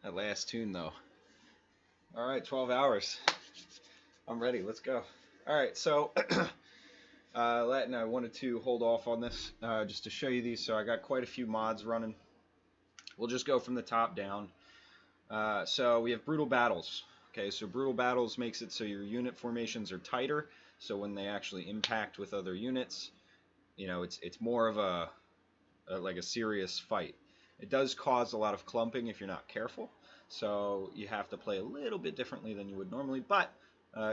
That last tune though. All right, 12 hours. I'm ready. Let's go. All right, so Latin, I wanted to hold off on this just to show you these. So I got quite a few mods running. We'll just go from the top down. So we have brutal battles. Okay, so brutal battles makes it so your unit formations are tighter. So when they actually impact with other units, you know, it's more of like a serious fight. It does cause a lot of clumping if you're not careful. So you have to play a little bit differently than you would normally, but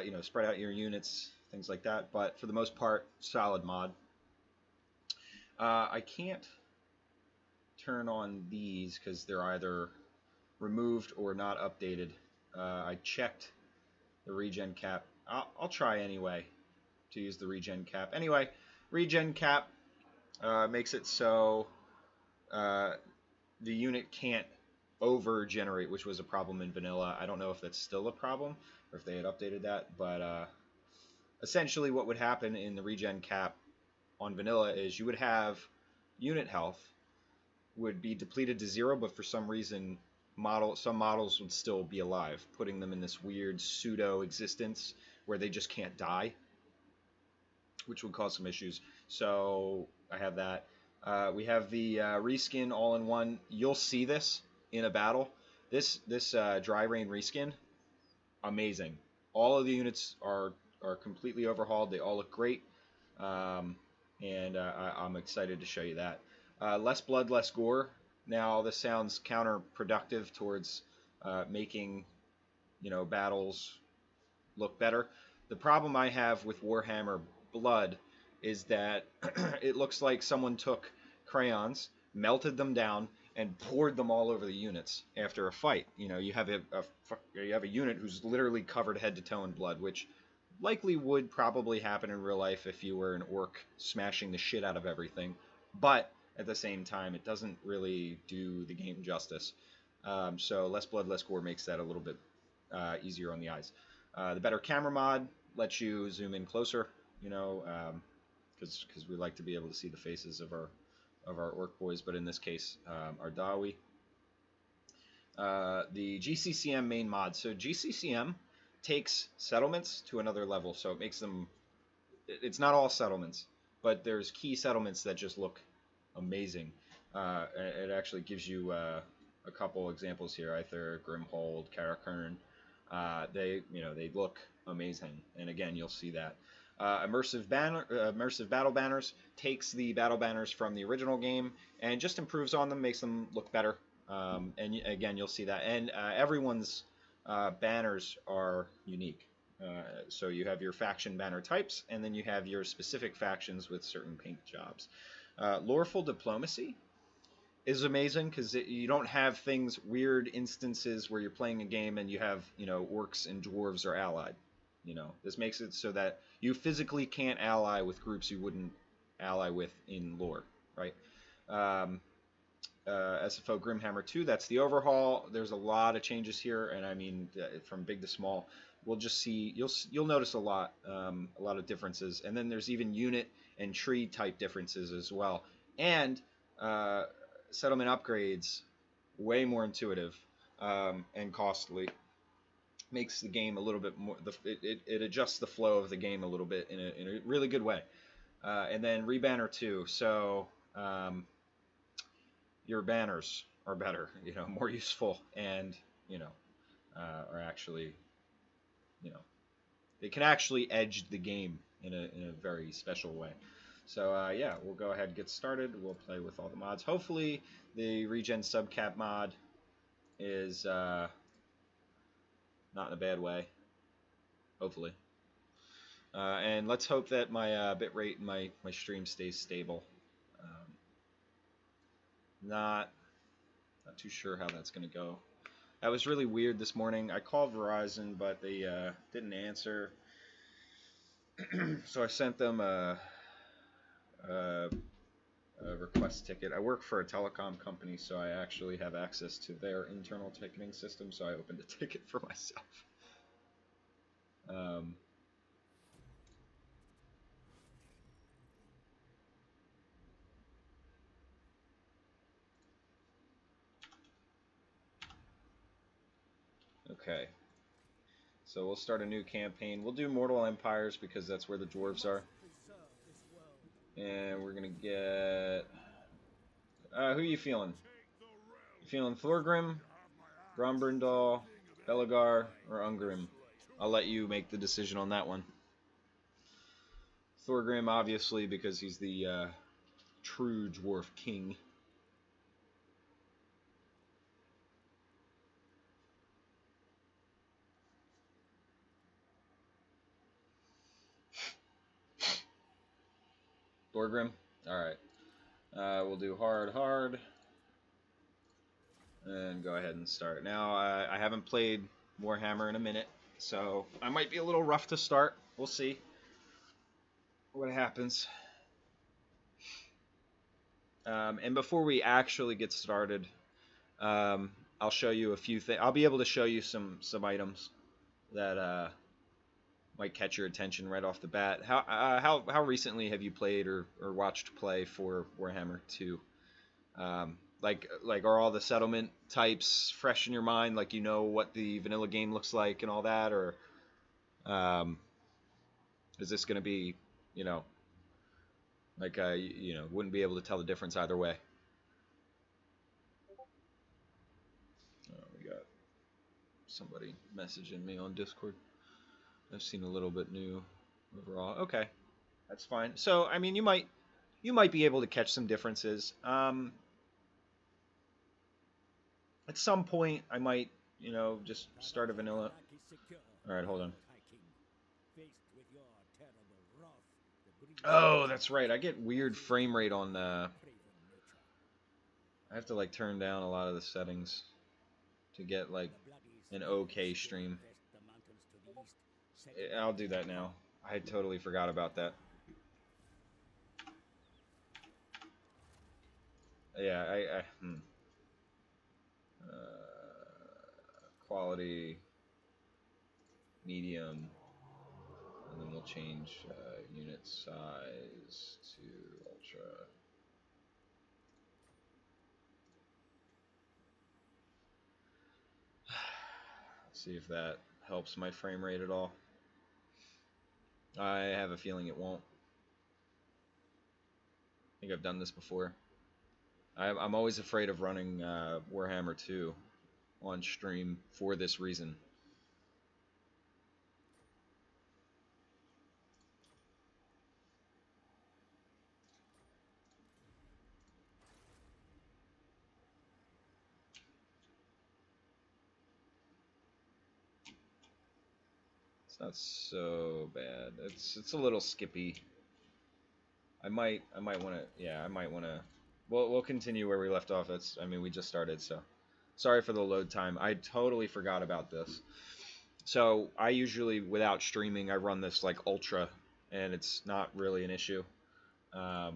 you know, spread out your units, things like that. But for the most part, solid mod. I can't turn on these because they're either removed or not updated. I checked the regen cap. I'll try anyway to use the regen cap. Anyway, regen cap makes it so the unit can't over generate, which was a problem in vanilla. I don't know if that's still a problem or if they had updated that, but essentially what would happen in the regen cap on vanilla is you would have unit health would be depleted to 0, but for some reason some models would still be alive, putting them in this weird pseudo existence where they just can't die, which would cause some issues. So I have that. We have the reskin all-in-one. You'll see this in a battle. This dry rain reskin, amazing. All of the units are completely overhauled. They all look great, and I'm excited to show you that. Less blood, less gore. Now this sounds counterproductive towards making, you know, battles look better. The problem I have with Warhammer Blood is that it looks like someone took crayons, melted them down, and poured them all over the units after a fight. You know, you have a unit who's literally covered head to toe in blood, which likely would probably happen in real life if you were an orc smashing the shit out of everything. But at the same time, it doesn't really do the game justice. So less blood, less gore makes that a little bit easier on the eyes. The better camera mod lets you zoom in closer, you know, because we like to be able to see the faces of our orc boys, but in this case, our Dawi. The GCCM main mod. So GCCM takes settlements to another level, so it makes them. It's not all settlements, but there's key settlements that just look amazing. It actually gives you a couple examples here: Aether, Grimhold, Karakern. They look amazing, and again, you'll see that. Immersive battle banners takes the battle banners from the original game and just improves on them, makes them look better. And again, you'll see that. And everyone's banners are unique. So you have your faction banner types, and then you have your specific factions with certain paint jobs. Loreful Diplomacy is amazing because you don't have weird instances where you're playing a game and you have, you know, orcs and dwarves are allied. You know, this makes it so that you physically can't ally with groups you wouldn't ally with in lore, right? SFO Grimhammer 2, that's the overhaul. There's a lot of changes here, and I mean, from big to small. We'll just see, you'll notice a lot of differences, and then there's even unit and tree type differences as well, and settlement upgrades, way more intuitive and costly. makes the game a little bit more. It adjusts the flow of the game a little bit in a really good way. And then rebanner 2. So your banners are better, more useful, and are actually, they can actually edge the game in a very special way. So yeah, we'll go ahead and get started. We'll play with all the mods. Hopefully, the regen subcap mod is not in a bad way. Hopefully. And let's hope that my bitrate and my stream stays stable. Not too sure how that's going to go. That was really weird this morning. I called Verizon, but they didn't answer. So I sent them a request ticket. I work for a telecom company, so I actually have access to their internal ticketing system, so I opened a ticket for myself. Okay. So we'll start a new campaign. We'll do Mortal Empires because that's where the dwarves are. And we're going to get... who are you feeling? You feeling Thorgrim, Grombrindal, Belegar, or Ungrim? I'll let you make the decision on that one. Thorgrim, obviously, because he's the true dwarf king. Thorgrim? Alright. We'll do hard. And go ahead and start. Now, I haven't played Warhammer in a minute, so I might be a little rough to start. We'll see what happens. And before we actually get started, I'll show you a few things. I'll be able to show you some items that might catch your attention right off the bat. How recently have you played or watched play for Warhammer 2? Like are all the settlement types fresh in your mind? Like what the vanilla game looks like and all that, or is this going to be like wouldn't be able to tell the difference either way? We got somebody messaging me on Discord. I've seen a little bit new overall. Okay, that's fine. So I mean, you might be able to catch some differences. At some point, I might just start a vanilla. All right, hold on. Oh, that's right. I get weird frame rate on I have to like turn down a lot of the settings to get like an okay stream. I'll do that now. I totally forgot about that. Yeah, quality, medium, and then we'll change unit size to ultra. See if that helps my frame rate at all. I have a feeling it won't. I think I've done this before. I'm always afraid of running Warhammer 2 on stream for this reason. It's not so bad. It's a little skippy. I might want to. Yeah, I might want to. We'll continue where we left off. We just started, so sorry for the load time. I totally forgot about this. So I usually, without streaming, I run this like ultra, and it's not really an issue. We'll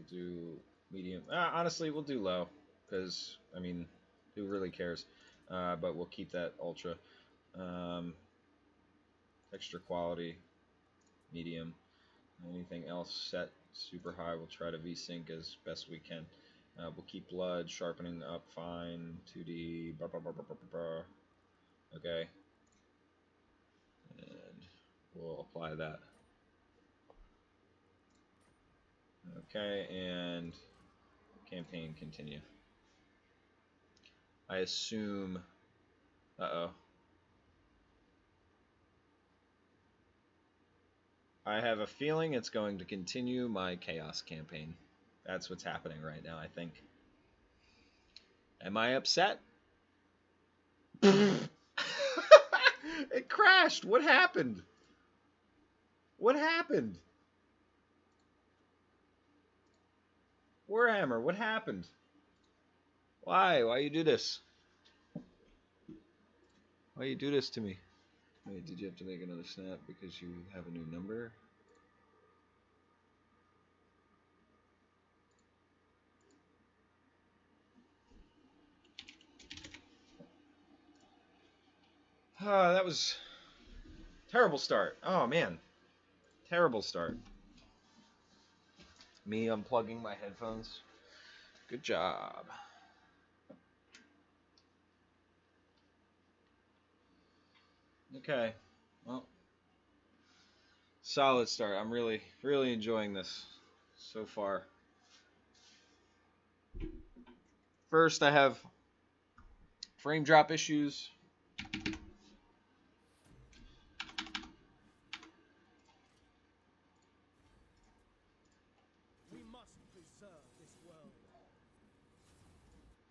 do medium. Honestly, we'll do low, because who really cares? But we'll keep that ultra. Extra quality, medium. Anything else set super high, we'll try to VSync as best we can. We'll keep blood, sharpening up, fine, 2D, blah, blah, blah, blah, blah, blah. Okay. And we'll apply that. Okay, and campaign continue. I assume... Uh-oh. I have a feeling it's going to continue my Chaos campaign. That's what's happening right now, I think. Am I upset? It crashed. What happened? What happened? Warhammer, what happened? Why? Why you do this? Why you do this to me? Wait, did you have to make another snap because you have a new number? Ah, that was terrible start. Oh man, terrible start. Me unplugging my headphones. Good job. Okay, well, solid start. I'm really enjoying this so far. First, I have frame drop issues. We must preserve this world.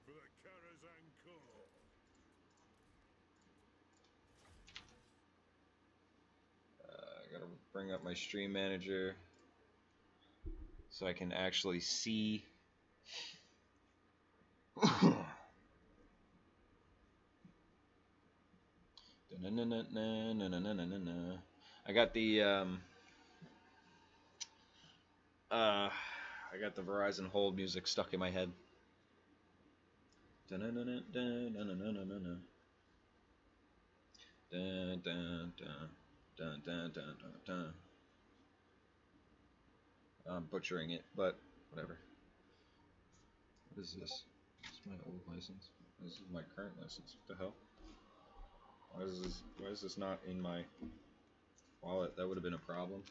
For the Karazhan Corps. I gotta bring up my stream manager so I can actually see. I got the I got the Verizon hold music stuck in my head. I'm butchering it, but whatever. What is this? This is my old license. This is my current license. What the hell? Why is this not in my wallet? That would have been a problem.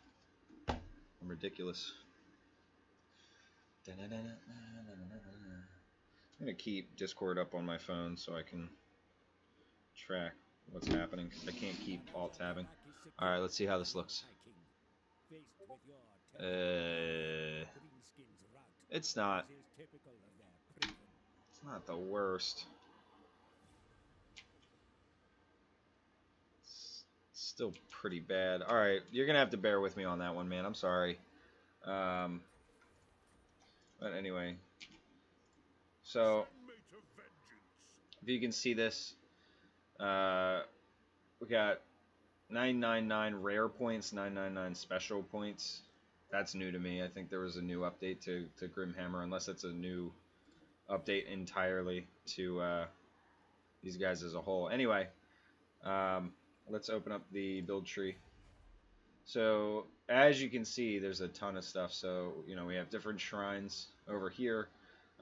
I'm ridiculous. I'm gonna keep Discord up on my phone so I can track what's happening because I can't keep alt tabbing. All right, let's see how this looks. It's not. It's not the worst. It's still pretty bad. All right, you're gonna have to bear with me on that one, man. I'm sorry. But anyway, so if you can see this, we got 999 rare points, 999 special points. That's new to me. I think there was a new update to Grimhammer, unless it's a new update entirely to these guys as a whole. Anyway, let's open up the build tree. So as you can see, there's a ton of stuff. So we have different shrines over here.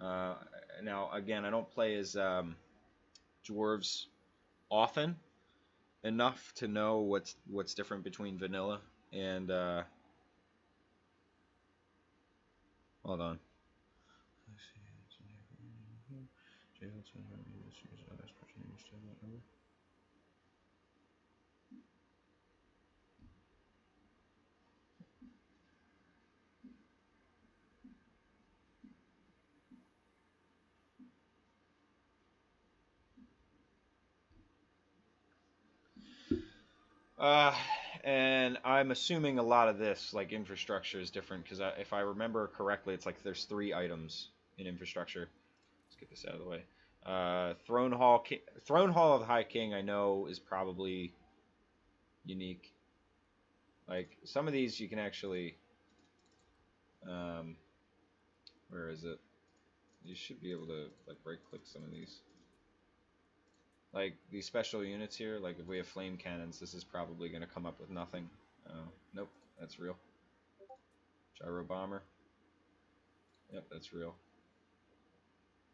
Now again, I don't play as dwarves often enough to know what's different between vanilla and hold on. And I'm assuming a lot of this, like infrastructure, is different because if I remember correctly, it's like there's 3 items in infrastructure. Let's get this out of the way. Throne Hall of the High King, I know, is probably unique. Like some of these you can actually, where is it? You should be able to like right click some of these. Like these special units here, like if we have flame cannons, this is probably going to come up with nothing. Nope, that's real. Gyro bomber. Yep, that's real.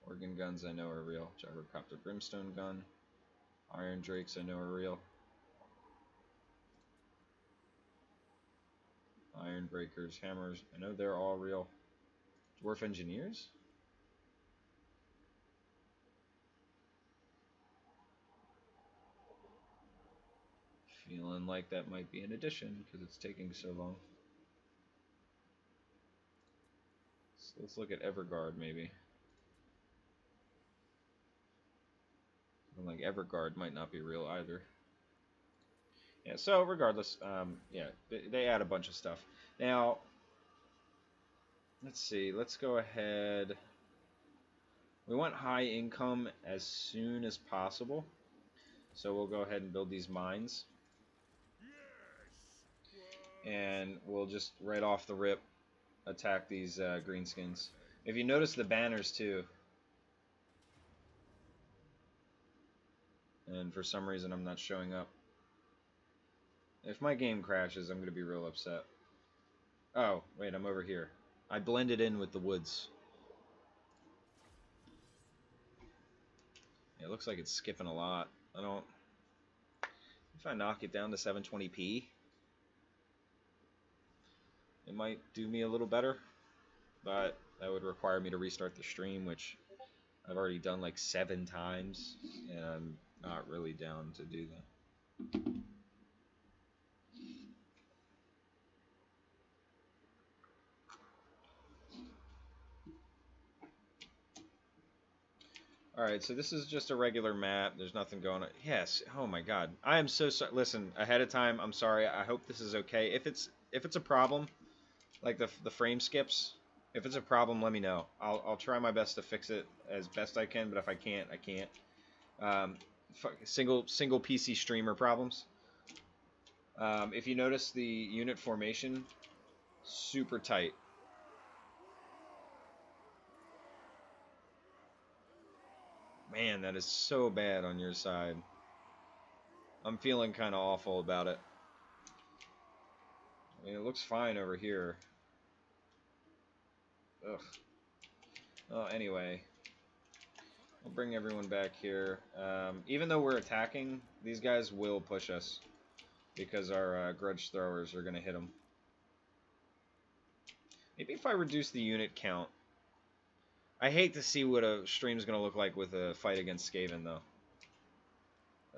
Organ guns I know are real. Gyrocopter brimstone gun. Iron drakes I know are real. Iron breakers, hammers, I know they're all real. Dwarf engineers? Feeling like that might be an addition because it's taking so long. So let's look at Everguard maybe. Like Everguard might not be real either. Yeah, so regardless, yeah, they add a bunch of stuff. Now, let's see, let's go ahead. We want high income as soon as possible. So we'll go ahead and build these mines. And we'll just right off the rip attack these greenskins. If you notice the banners too, and for some reason I'm not showing up. If my game crashes, I'm going to be real upset. Oh, wait, I'm over here. I blended in with the woods. Yeah, it looks like it's skipping a lot. I don't... If I knock it down to 720p, it might do me a little better. But that would require me to restart the stream, which I've already done like 7 times. And I'm not really down to do that. Alright, so this is just a regular map. There's nothing going on. Yes, oh my god. I am so sorry. Listen, ahead of time, I'm sorry. I hope this is okay. If it's a problem, like the frame skips, if it's a problem, let me know. I'll try my best to fix it as best I can, but if I can't, I can't. Single PC streamer problems. If you notice the unit formation, super tight. Man, that is so bad on your side. I'm feeling kind of awful about it. I mean, it looks fine over here. Ugh. Well, anyway. I'll bring everyone back here. Even though we're attacking, these guys will push us. Because our grudge throwers are going to hit them. Maybe if I reduce the unit count. I hate to see what a stream's going to look like with a fight against Skaven, though.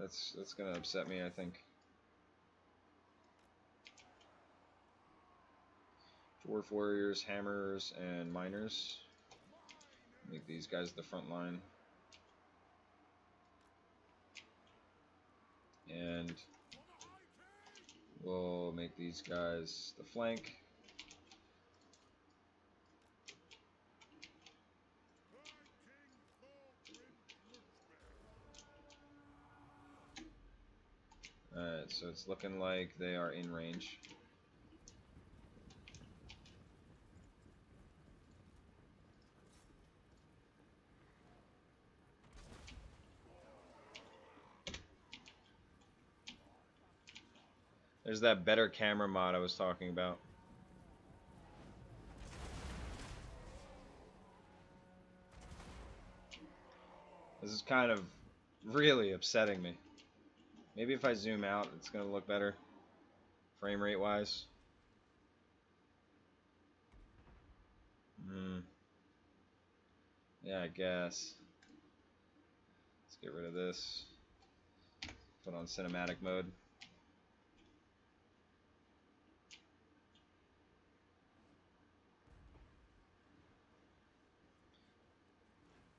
That's going to upset me, I think. Dwarf warriors, hammers, and miners. Make these guys the front line. And we'll make these guys the flank. Alright, so it's looking like they are in range. There's that better camera mod I was talking about. This is kind of really upsetting me. Maybe if I zoom out, it's going to look better, frame rate wise. Yeah, I guess. Let's get rid of this. Put on cinematic mode.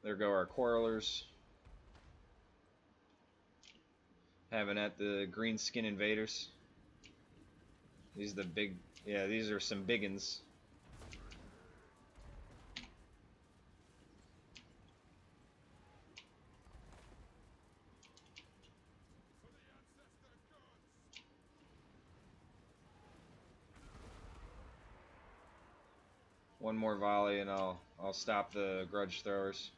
There go our quarrelers. Having at the green skin invaders. These are the big, yeah, these are some biggins. One more volley and I'll stop the grudge throwers.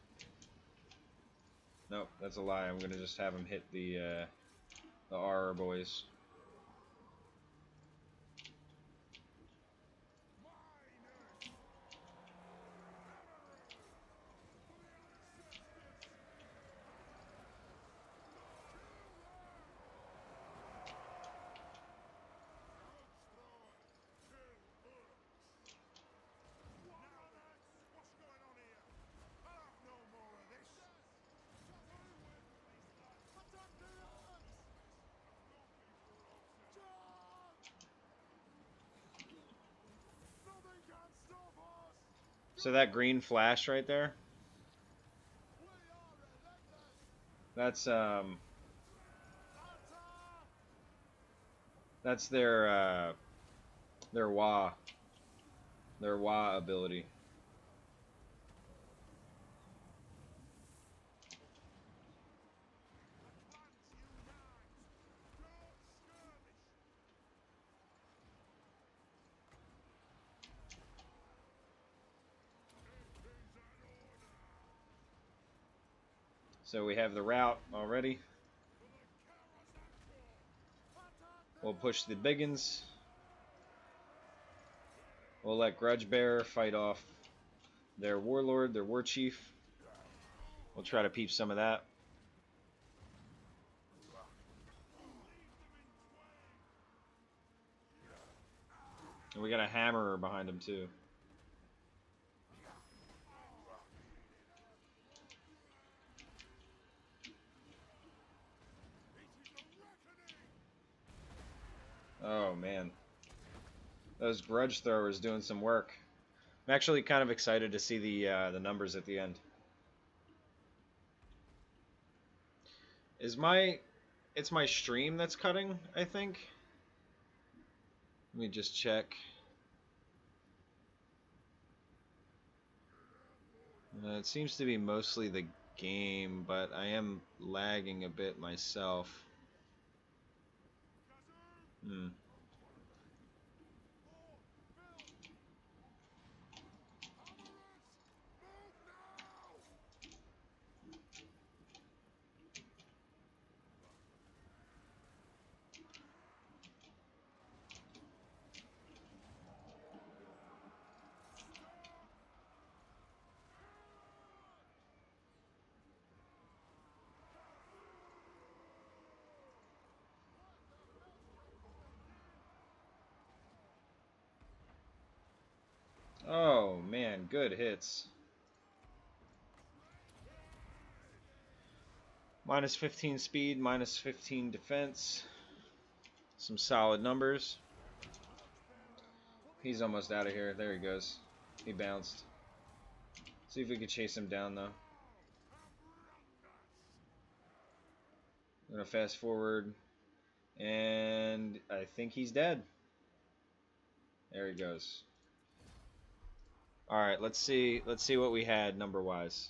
Nope, that's a lie. I'm gonna just have them hit the R boys. So that green flash right there, that's their Wa ability. So we have the route already. We'll push the biggins. We'll let Grudgebearer fight off their warlord, their war chief. We'll try to peep some of that. And we got a hammerer behind him too. Oh man, those grudge throwers doing some work. I'm actually kind of excited to see the numbers at the end. It's my stream that's cutting, I think. Let me just check. It seems to be mostly the game, but I am lagging a bit myself. Oh man, good hits. Minus 15 speed, minus 15 defense. Some solid numbers. He's almost out of here. There he goes. He bounced. See if we could chase him down though. I'm gonna fast forward, and I think he's dead. There he goes. All right, let's see what we had number-wise.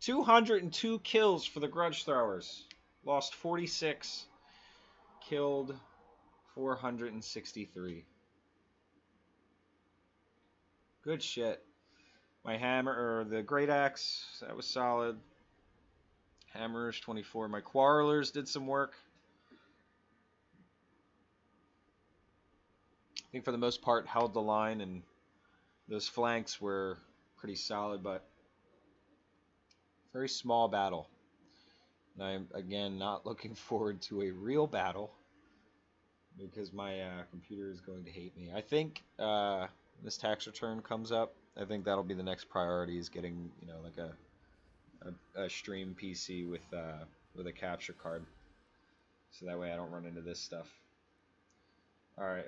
202 kills for the Grudge Throwers. Lost 46. Killed 463. Good shit. My hammer, or the Great Axe, that was solid. Hammers 24. My Quarrelers did some work. I think for the most part held the line, and those flanks were pretty solid, but very small battle. And I'm, again, not looking forward to a real battle because my computer is going to hate me. I think this tax return comes up. I think that'll be the next priority, is getting, you know, like a stream PC with a capture card, so that way I don't run into this stuff. Alright,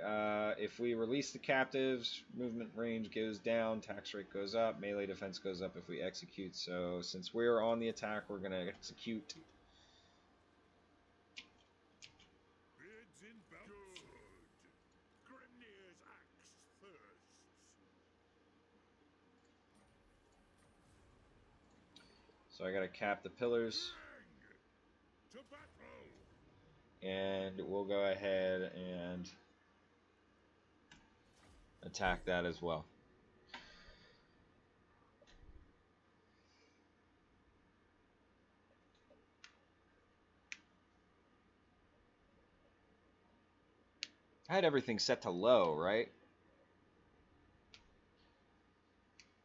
if we release the captives, movement range goes down, tax rate goes up, melee defense goes up if we execute. So since we're on the attack, we're going to execute. Bids in good. Grimnir's axe thirsts. So I got to cap the pillars. To battle. And we'll go ahead and attack that as well. I had everything set to low, right?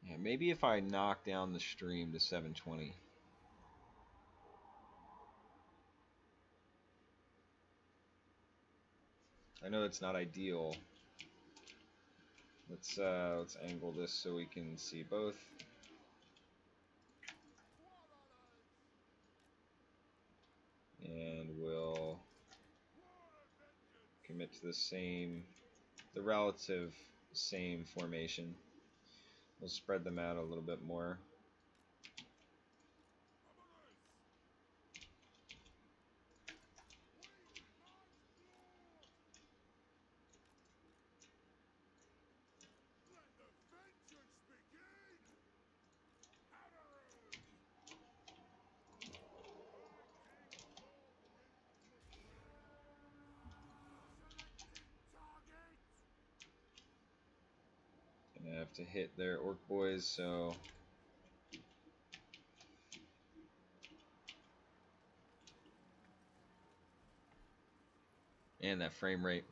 Yeah, maybe if I knock down the stream to 720. I know that's not ideal. Let's angle this so we can see both. And we'll commit to the relative same formation. We'll spread them out a little bit more. Let the vengeance begin! Target! Gonna have to hit their orc boys, so and that frame rate.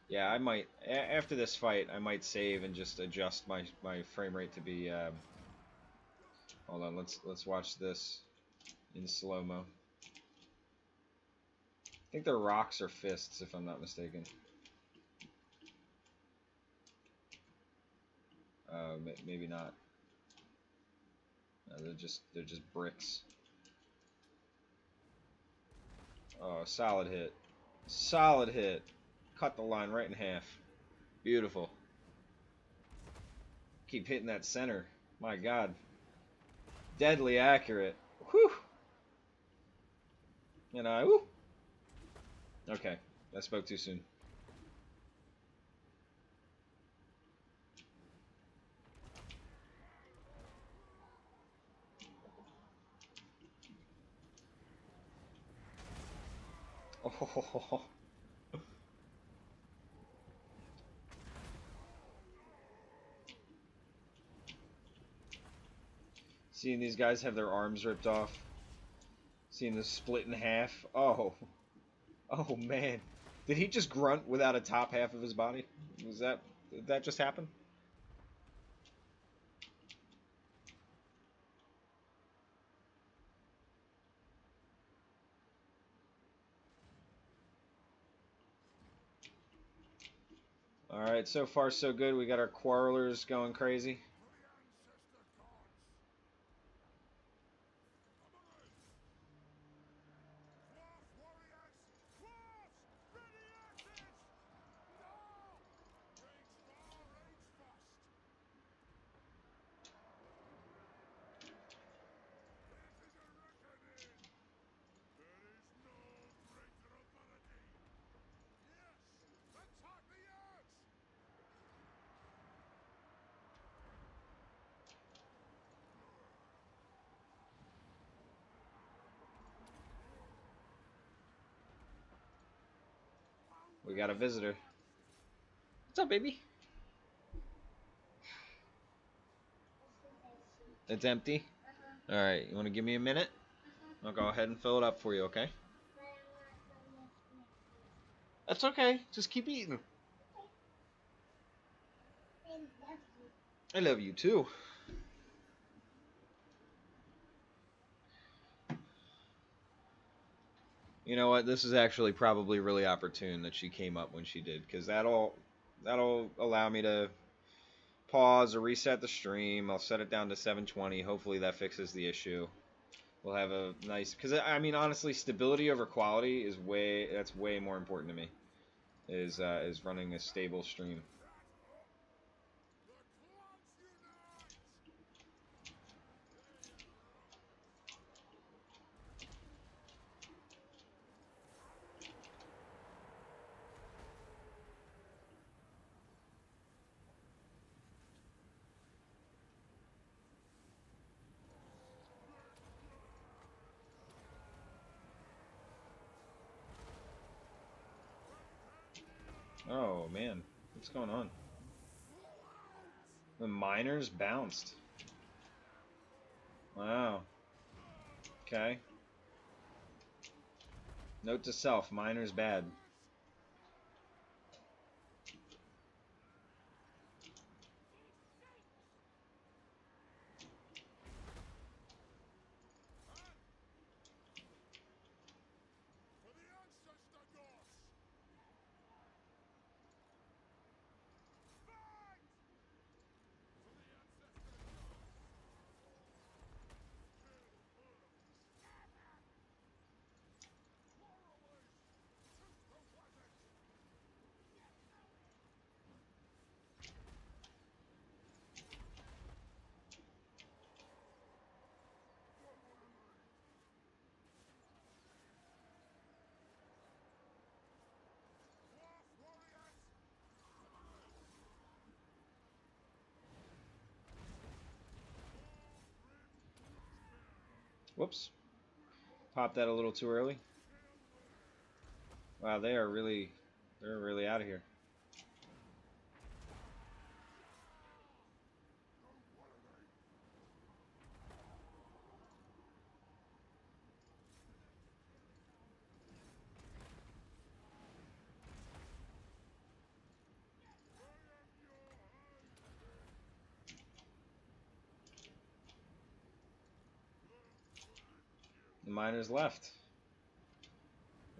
Yeah, I might after this fight I might save and just adjust my frame rate to be. Hold on, let's watch this in slow-mo. I think they're rocks or fists, if I'm not mistaken. Maybe not. No, they're just bricks. Oh, solid hit. Solid hit. Cut the line right in half. Beautiful. Keep hitting that center. My God. Deadly accurate. Whew. And whew. Okay, I spoke too soon. Oh. Seeing these guys have their arms ripped off. Seeing them split in half. Oh. Oh, man. Did he just grunt without a top half of his body? Did that just happen? Alright, so far so good. We got our quarrelers going crazy. We got a visitor. What's up, baby? It's empty? Alright, you want to give me a minute? I'll go ahead and fill it up for you, okay? That's okay. Just keep eating. I love you too. You know what? This is actually probably really opportune that she came up when she did, because that'll allow me to pause or reset the stream. I'll set it down to 720. Hopefully that fixes the issue. We'll have a nice, because I mean honestly, stability over quality is that's way more important to me. Is running a stable stream. Oh man, what's going on? The miners bounced. Wow. Okay. Note to self, miners bad. Whoops. Popped that a little too early. Wow, they're really out of here. The miners left.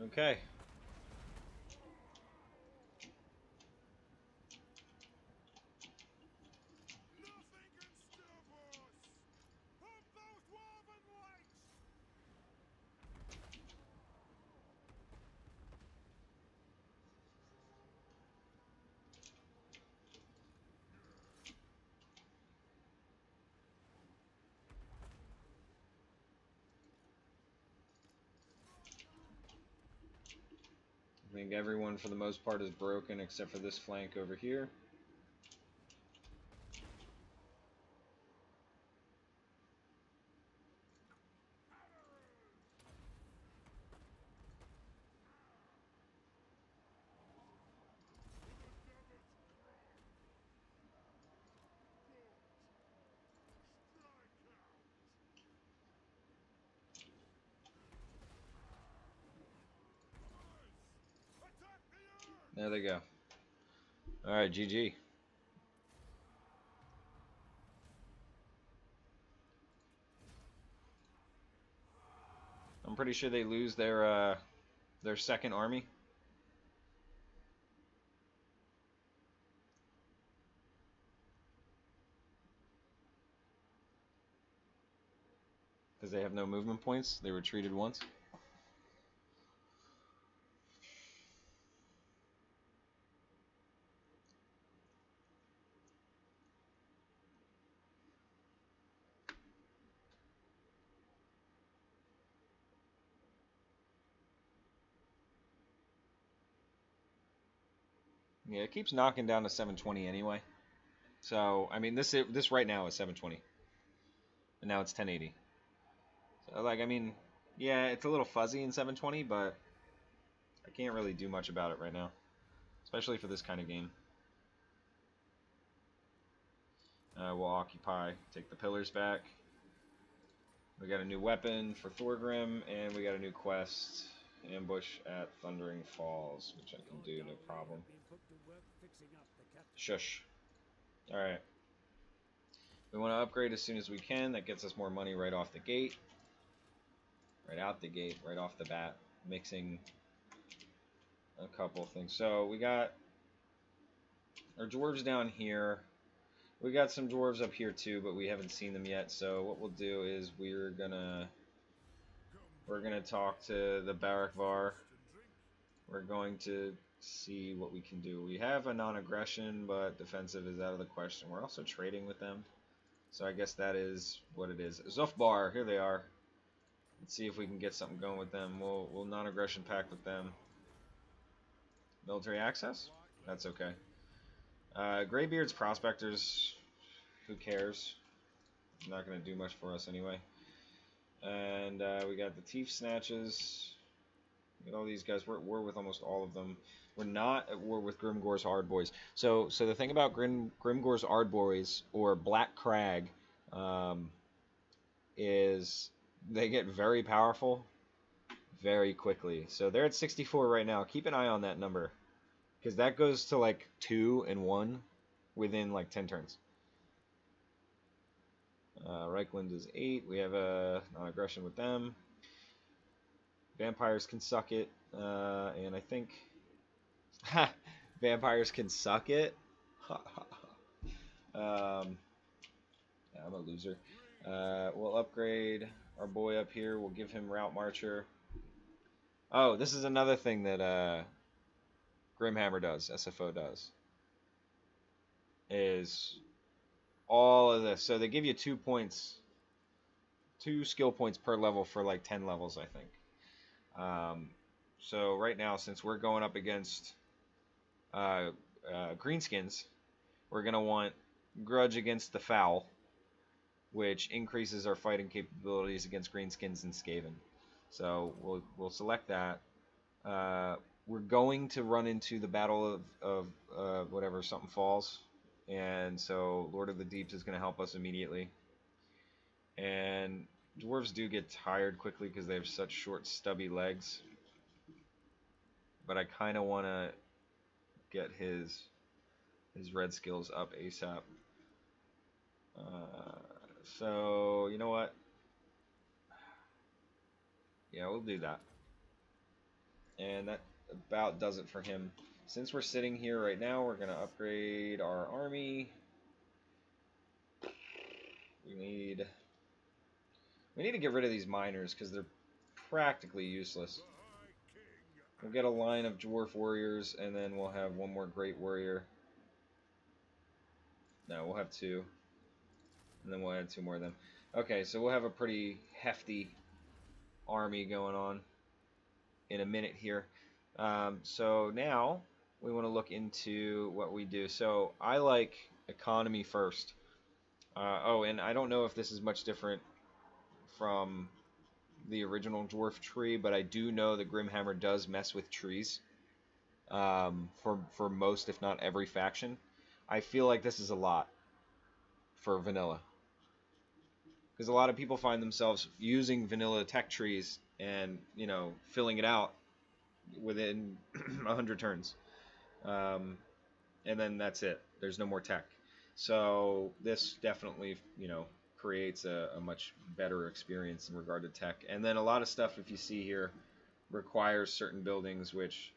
Okay. Nothing can stop us! Pump those dwarven lights! I think everyone, for the most part, is broken except for this flank over here. There they go. Alright, GG. I'm pretty sure they lose their second army. Because they have no movement points. They retreated once. Yeah, it keeps knocking down to 720 anyway. So, I mean, this right now is 720. And now it's 1080. So, like, I mean, yeah, it's a little fuzzy in 720, but I can't really do much about it right now. Especially for this kind of game. We'll occupy, take the pillars back. We got a new weapon for Thorgrim, and we got a new quest, ambush at Thundering Falls, which I can do, no problem. Shush. Alright. We want to upgrade as soon as we can. That gets us more money right off the gate. Right out the gate, right off the bat. Mixing a couple things. So we got our dwarves down here. We got some dwarves up here too, but we haven't seen them yet. So what we'll do is we're gonna talk to the Barakvar. We're going to see what we can do. We have a non-aggression, but defensive is out of the question. We're also trading with them, so I guess that is what it is. Zufbar, here they are. Let's see if we can get something going with them. We'll non-aggression pact with them. Military access? That's okay. Greybeard's Prospectors, who cares? Not going to do much for us anyway. And we got the Thief Snatches. Look at all these guys. We're at war with almost all of them. We're not at war with Grimgor's Ardboys. So the thing about Grimgor's Ardboys, or Black Crag, is they get very powerful very quickly. So they're at 64 right now. Keep an eye on that number, because that goes to like 2 and 1 within like 10 turns. Reichland is 8. We have a non-aggression with them. Vampires can suck it, and I think vampires can suck it. Yeah, I'm a loser. We'll upgrade our boy up here. We'll give him Route Marcher. Oh, this is another thing that Grimhammer does, SFO does, is all of this. So they give you 2 points, 2 skill points per level for like 10 levels, I think. So right now, since we're going up against greenskins, we're going to want Grudge Against the Foul. which increases our fighting capabilities against greenskins and Skaven. So we'll select that. We're going to run into the Battle of whatever, something falls. And so Lord of the Deeps is going to help us immediately. And dwarves do get tired quickly because they have such short, stubby legs. But I kind of want to get his red skills up ASAP. So, you know what? Yeah, we'll do that. And that about does it for him. Since we're sitting here right now, we're going to upgrade our army. We need to get rid of these miners because they're practically useless. We'll get a line of dwarf warriors, and then we'll have one more great warrior. No, we'll have two. And then we'll add two more of them. Okay, so we'll have a pretty hefty army going on in a minute here. So now we want to look into what we do. So I like economy first. Oh, and I don't know if this is much different from the original dwarf tree, but I do know that Grimhammer does mess with trees for most, if not every faction. I feel like this is a lot for vanilla, because a lot of people find themselves using vanilla tech trees and, you know, filling it out within 100 turns, and then that's it. There's no more tech. So this definitely, you know, creates a much better experience in regard to tech. And then a lot of stuff, if you see here, requires certain buildings which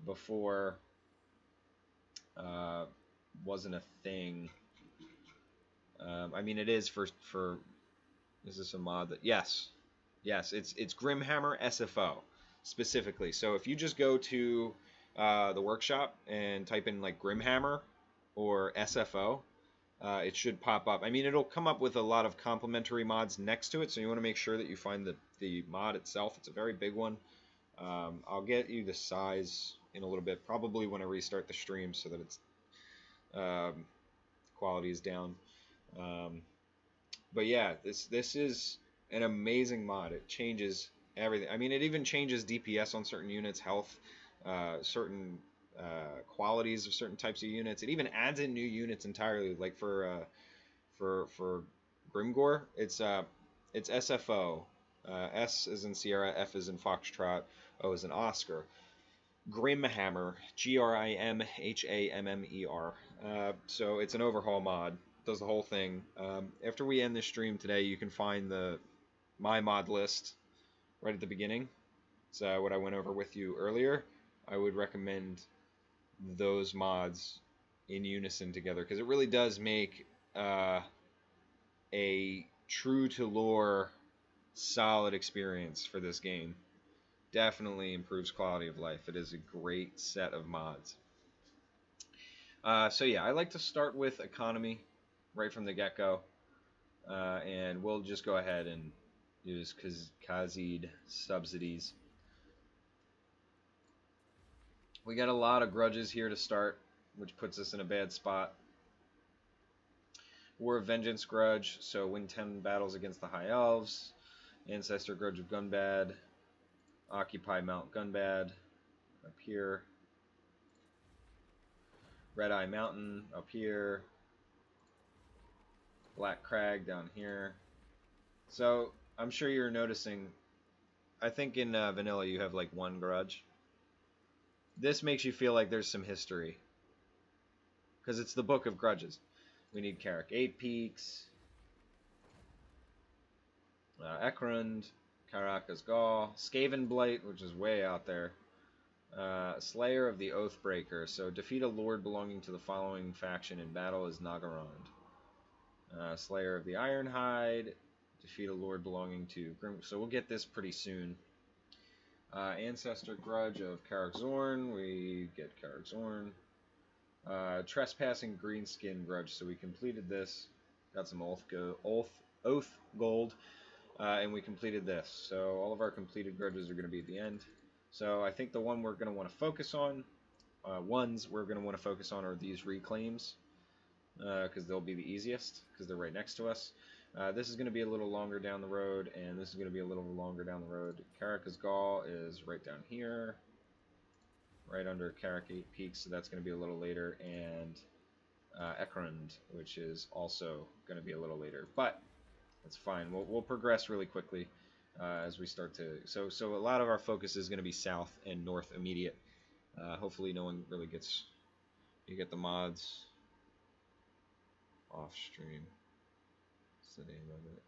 before wasn't a thing. I mean, it is for is this a mod that yes, it's Grimhammer SFO specifically. So if you just go to the workshop and type in like Grimhammer or SFO, it should pop up. I mean, it'll come up with a lot of complementary mods next to it, so you want to make sure that you find the mod itself. It's a very big one. I'll get you the size in a little bit, probably when I restart the stream, so that its quality is down. But yeah, this is an amazing mod. It changes everything. I mean, it even changes DPS on certain units, health, certain qualities of certain types of units. It even adds in new units entirely. Like for Grimgor, it's SFO. S is in Sierra, F is in Foxtrot, O is in Oscar. Grimhammer, Grimhammer. So it's an overhaul mod. Does the whole thing. After we end this stream today, you can find my mod list right at the beginning. So what I went over with you earlier. I would recommend those mods in unison together, because it really does make a true to lore solid experience for this game. Definitely improves quality of life. It is a great set of mods. So yeah, I like to start with economy right from the get-go, and we'll just go ahead and use Khazid subsidies. We got a lot of grudges here to start, which puts us in a bad spot. War of Vengeance grudge, so win 10 battles against the High Elves. Ancestor grudge of Gunbad. Occupy Mount Gunbad up here. Red Eye Mountain up here. Black Crag down here. So I'm sure you're noticing, I think in vanilla you have like one grudge. This makes you feel like there's some history, because it's the Book of Grudges. We need Carrick 8 Peaks, Ekrund, Caracas Gaul, Skaven Blight, which is way out there, Slayer of the Oathbreaker. So defeat a lord belonging to the following faction in battle is Nagarond. Slayer of the Ironhide, defeat a lord belonging to Grim. So we'll get this pretty soon. Ancestor grudge of Carrick Zorn, we get Carrick Zorn. Trespassing Greenskin grudge, so we completed this, got some oath gold, and we completed this. So all of our completed grudges are going to be at the end. So I think the one we're going to want to focus on, are these reclaims. because they'll be the easiest because they're right next to us. This is going to be a little longer down the road, and this is going to be a little longer down the road. Caracas Gaul is right down here, right under Carac Peak, so that's going to be a little later, and Ekrund, which is also going to be a little later, but that's fine. We'll progress really quickly as we start to. So a lot of our focus is going to be south and north immediate. Hopefully, no one really gets. You get the mods off stream. What's the name of it?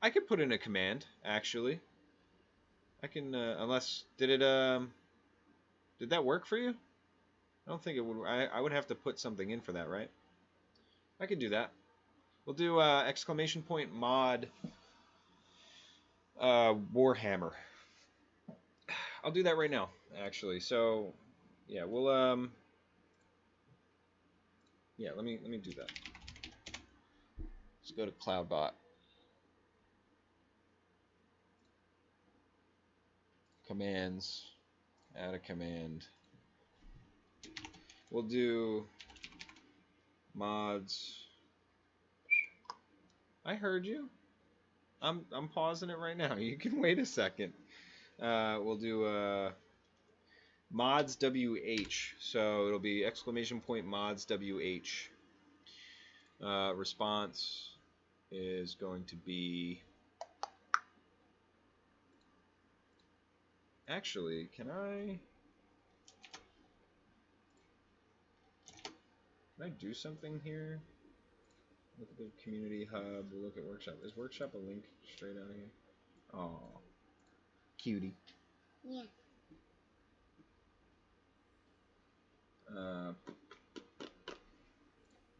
I could put in a command actually. I can unless did that work for you? I don't think it would. I would have to put something in for that, right? I could do that. We'll do exclamation point mod Warhammer. I'll do that right now, actually. So, yeah, we'll yeah, let me do that. Let's go to CloudBot. Commands. Add a command. We'll do mods. I heard you. I'm pausing it right now. You can wait a second. We'll do mods WH. So it'll be exclamation point mods WH. Response is going to be. Actually, can I do something here? Look at the community hub. We'll look at workshop. Is workshop a link straight out of here? Oh, cutie. Yeah.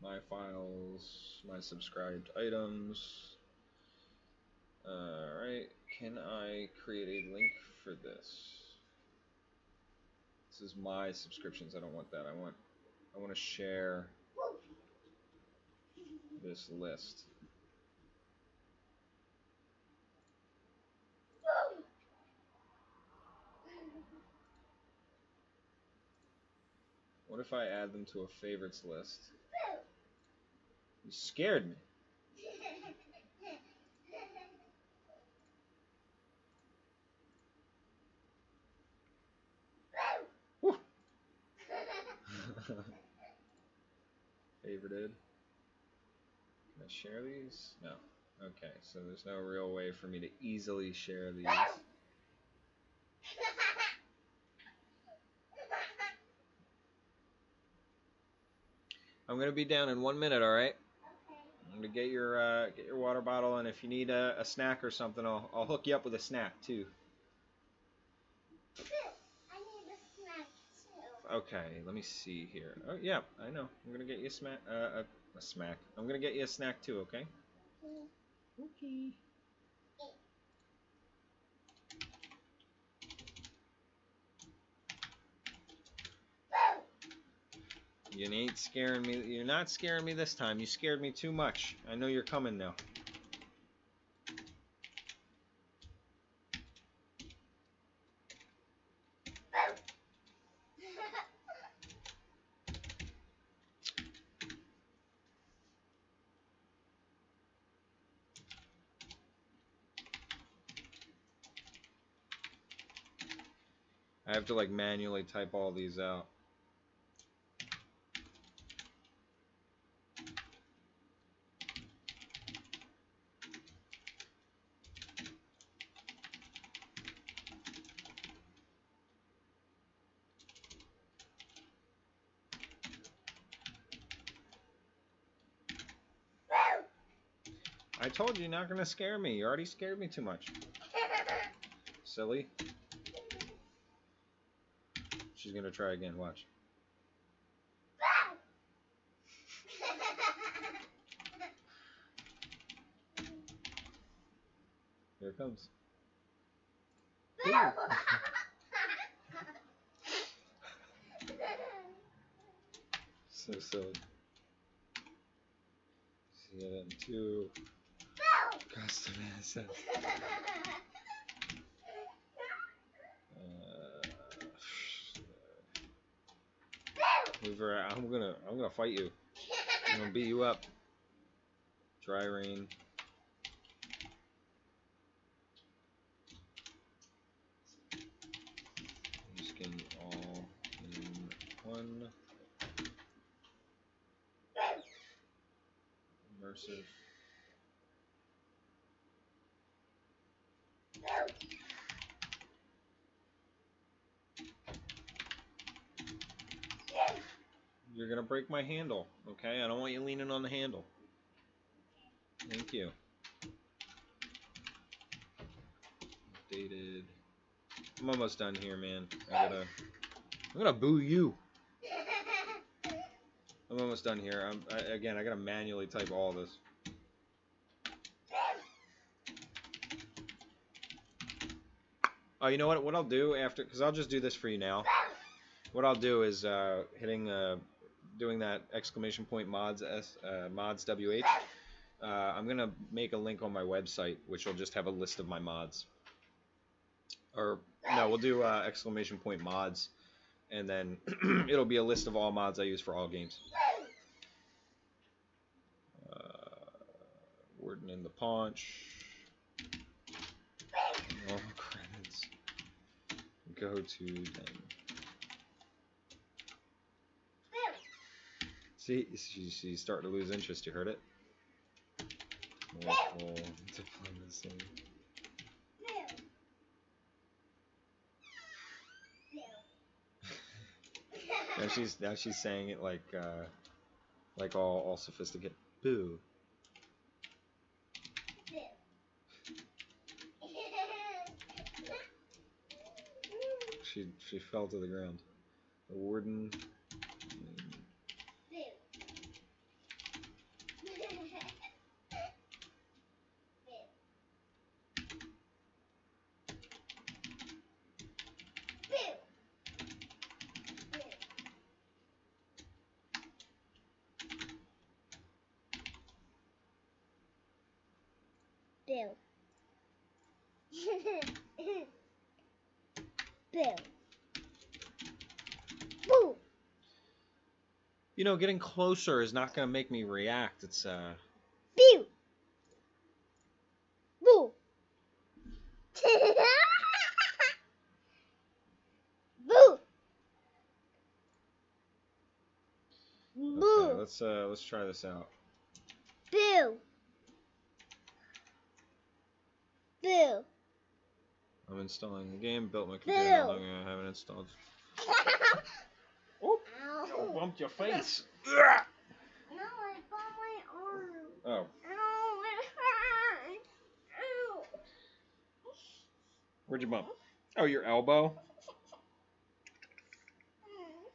My files, my subscribed items. Alright, can I create a link for this? This is my subscriptions. I don't want that. I want to share this list. What if I add them to a favorites list? You scared me. Woo. Favorited. Can I share these? No. Okay, so there's no real way for me to easily share these. I'm gonna be down in 1 minute, all right? I'm gonna get your water bottle, and if you need a snack or something, I'll hook you up with a snack too. I need a snack too. Okay, let me see here. Oh yeah, I know. I'm gonna get you a smack. I'm gonna get you a snack too. Okay. Okay. You ain't scaring me. You're not scaring me this time. You scared me too much. I know you're coming now. I have to like manually type all these out. I told you you're not gonna scare me. You already scared me too much. Silly. She's gonna try again. Watch. Here it comes. So silly. See it in 2 custom assets. I'm gonna fight you. I'm gonna beat you up. Dry rain. Skin all in one. Immersive. You're gonna break my handle, okay? I don't want you leaning on the handle. Thank you. Updated. I'm almost done here, man. I'm gonna boo you. I'm almost done here. Again, I gotta manually type all this. Oh, you know what? What I'll do after, because I'll just do this for you now. What I'll do is doing that exclamation point mods mods WH. I'm gonna make a link on my website, which will just have a list of my mods. Or no, we'll do exclamation point mods, and then it'll be a list of all mods I use for all games. Warden in the Paunch. All credits. Go to them. See, she's starting to lose interest. You heard it? Local diplomacy. Now she's saying it like all sophisticated. Boo. She fell to the ground. The warden. Bill. Bill. Boo. You know, getting closer is not gonna make me react. It's Boo. Boo. Boo. Boo. Okay, let's try this out. Boo. Boo. I'm installing the game. Built my computer. I'm gonna have it installed. Oh, you bumped your face. No, I bumped my arm. Oh. Ow, it hurts. Ow. Where'd you bump? Oh, your elbow?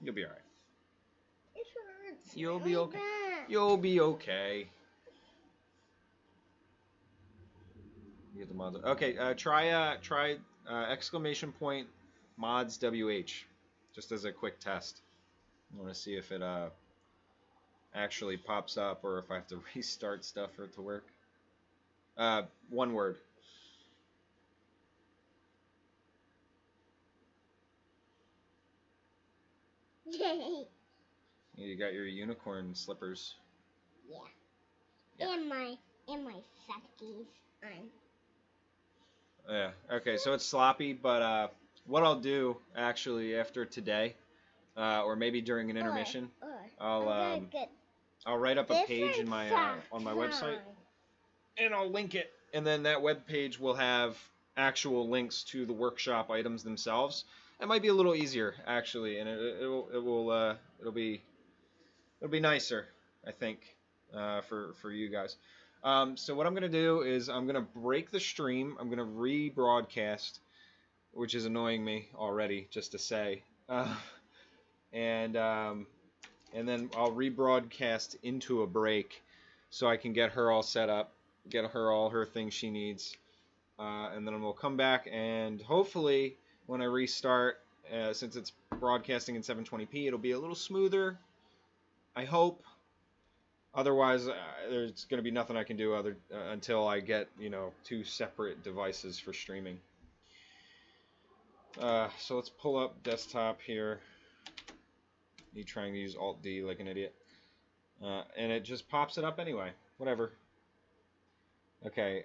You'll be alright. It hurts. You'll be My okay. back. You'll be okay. Get the mods. Okay, try exclamation point mods WH, just as a quick test. I want to see if it actually pops up or if I have to restart stuff for it to work. One word. Yay. You got your unicorn slippers. Yeah. Yeah. And my fatties on. Yeah. Okay, so it's sloppy, but what I'll do actually after today, or maybe during an intermission, I'll write up a page in my on my website, and I'll link it, and then that web page will have actual links to the workshop items themselves. It might be a little easier actually, and it'll be nicer, I think, for you guys. So what I'm going to do is I'm going to break the stream. I'm going to rebroadcast, which is annoying me already, just to say. And then I'll rebroadcast into a break so I can get her all set up, get her all her things she needs. And then we'll come back, and hopefully when I restart, since it's broadcasting in 720p, it'll be a little smoother, I hope. Otherwise, there's going to be nothing I can do until I get, 2 separate devices for streaming. So let's pull up desktop here. Me trying to use Alt-D like an idiot. And it just pops it up anyway. Whatever. Okay,